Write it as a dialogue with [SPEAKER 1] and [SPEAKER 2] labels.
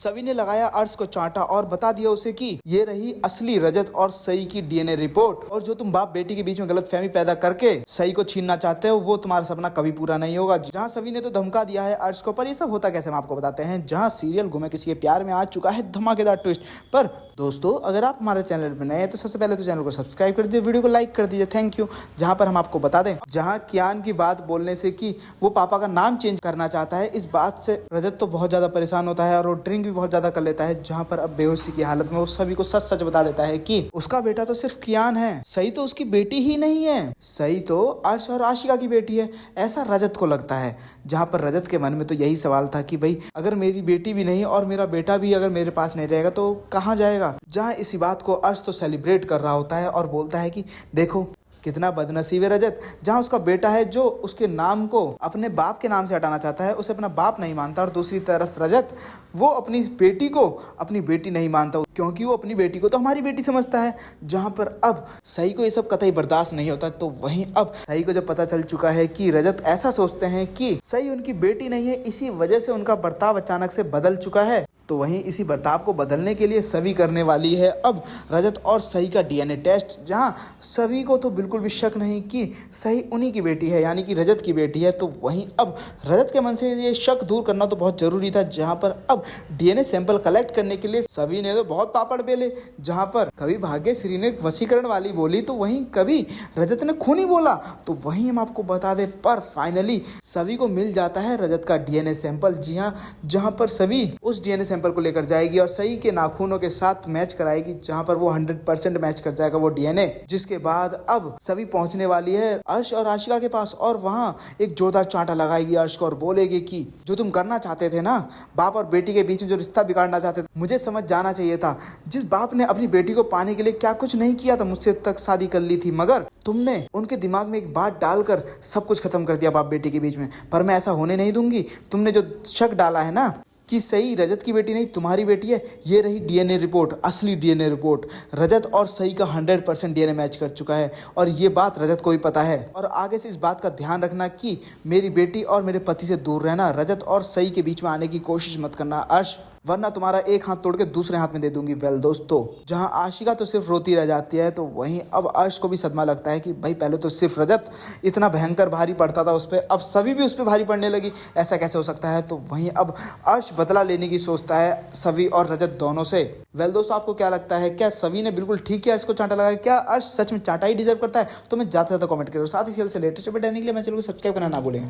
[SPEAKER 1] सभी ने लगाया अर्श को चांटा और बता दिया उसे कि ये रही असली रजत और सई की डीएनए रिपोर्ट, और जो तुम बाप बेटी के बीच में गलतफहमी पैदा करके सई को छीनना चाहते हो वो तुम्हारा सपना कभी पूरा नहीं होगा। जहां सभी ने तो धमका दिया है अर्श को, पर ये सब होता कैसे हम आपको बताते हैं। जहां सीरियल गुमे किसी के प्यार में आ चुका है धमाकेदार ट्विस्ट। पर दोस्तों अगर आप हमारे चैनल पर नए हैं तो सबसे पहले तो चैनल को सब्सक्राइब कर दीजिए, वीडियो को लाइक कर दीजिए, थैंक यू। जहां पर हम आपको बता दें, जहां कियान की बात बोलने से कि वो पापा का नाम चेंज करना चाहता है, इस बात से रजत तो बहुत ज्यादा परेशान होता है और वो ड्रिंक भी बहुत ज्यादा कर लेता है। जहां पर अब बेहोशी की हालत में वो सभी को सच सच बता देता है कि उसका बेटा तो सिर्फ कियान है, सही तो उसकी बेटी ही नहीं है, सही तो अर्श और आशिका की बेटी है, ऐसा रजत को लगता है। जहां पर रजत के मन में तो यही सवाल था कि भाई अगर मेरी बेटी भी नहीं और मेरा बेटा भी अगर मेरे पास नहीं रहेगा तो कहाँ जाएगा। जहां इसी बात को अर्श तो सेलिब्रेट कर रहा होता है और बोलता है कि देखो कितना बदनसीब है रजत, जहां उसका बेटा है जो उसके नाम को अपने बाप के नाम से हटाना चाहता है, उसे अपना बाप नहीं मानता, और दूसरी तरफ रजत वो अपनी बेटी को अपनी बेटी नहीं मानता क्योंकि वो अपनी बेटी को तो हमारी बेटी समझता है। जहां पर अब सही को ये सब कतई बर्दाश्त नहीं होता, तो वहीं अब सही को जब पता चल चुका है कि रजत ऐसा सोचते हैं कि सही उनकी बेटी नहीं है, इसी वजह से उनका बर्ताव अचानक से बदल चुका है, तो वहीं इसी बर्ताव को बदलने के लिए सभी करने वाली है अब रजत और सही का डीएनए टेस्ट। जहां सभी को तो बिल्कुल भी शक नहीं कि सही उन्हीं की बेटी है, यानी कि रजत की बेटी है, तो वहीं अब रजत के मन से ये शक दूर करना तो बहुत जरूरी था। जहां पर अब डीएनए सैंपल कलेक्ट करने के लिए सभी ने तो बहुत पापड़ बेले। जहां पर कभी भाग्यश्री ने वशीकरण वाली बोली तो वहीं कभी रजत ने खूनी बोला, तो वहीं हम आपको बता दें पर फाइनली सभी को मिल जाता है रजत का डीएनए सैंपल। जी हाँ, जहां पर सभी उस डीएनए सैंपल को लेकर जाएगी और सही के नाखूनों के साथ मैच कराएगी, जहां पर वो 100% मैच कर जाएगा वो डीएनए। जिसके बाद अब सभी पहुंचने वाली है अर्श और आशिका के पास और वहां एक जोरदार चांटा लगाएगी अर्श को और बोलेगी कि जो तुम करना चाहते थे ना, बाप और बेटी के बीच में जो रिश्ता बिगाड़ना चाहते थे, मुझे समझ जाना चाहिए था। जिस बाप ने अपनी बेटी को पाने के लिए क्या कुछ नहीं किया था, मुझसे तक शादी कर ली थी, मगर तुमने उनके दिमाग में एक बात डालकर सब कुछ खत्म कर दिया बाप बेटी के बीच में। पर मैं ऐसा होने नहीं दूंगी। तुमने जो शक डाला है ना कि सही रजत की बेटी नहीं तुम्हारी बेटी है, ये रही डीएनए रिपोर्ट, असली डीएनए रिपोर्ट। रजत और सही का 100% डीएनए मैच कर चुका है और ये बात रजत को भी पता है। और आगे से इस बात का ध्यान रखना कि मेरी बेटी और मेरे पति से दूर रहना, रजत और सही के बीच में आने की कोशिश मत करना अर्श, वरना तुम्हारा एक हाथ तोड़ के दूसरे हाथ में दे दूंगी। वेल दोस्तों, जहां आशिका तो सिर्फ रोती रह जाती है, तो वहीं अब अर्श को भी सदमा लगता है कि भाई पहले तो सिर्फ रजत इतना भयंकर भारी पड़ता था उस पर, अब सभी भी उस पर भारी पड़ने लगी, ऐसा कैसे हो सकता है। तो वहीं अब अर्श बदला लेने की सोचता है सभी और रजत दोनों से। वेल दोस्तों, आपको क्या लगता है, क्या सभी ने बिल्कुल ठीक किया अर्श को चांटा लगाया? क्या अर्श सच में चांटा ही डिजर्व करता है? तो मैं ज्यादा से ज्यादा कमेंट करो। साथ ही से लेटेस्ट अपडेट आने के लिए मैं चैनल को सब्सक्राइब करना ना भूलें।